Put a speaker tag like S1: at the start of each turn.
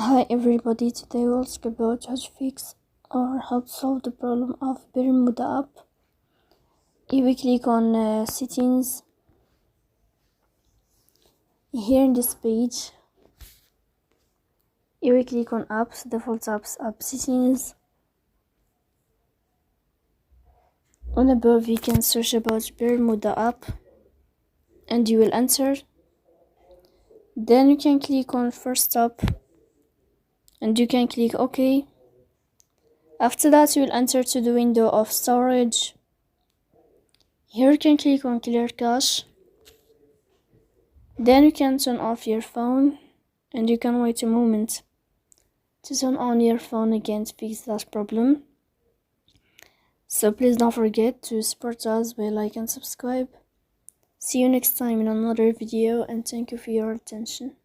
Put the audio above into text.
S1: Hi everybody, today we'll talk about how to fix or how to solve the problem of Bermuda app. If we click on settings, here in this page, if we click on apps, default apps, app settings, on above you can search about Bermuda app and you will enter. Then you can click on first app and you can click OK. After that you will enter to the window of storage. Here you can click on clear cache. Then you can turn off your phone and you can wait a moment to turn on your phone again to fix that problem. So please don't forget to support us by like and subscribe. See you next time in another video and thank you for your attention.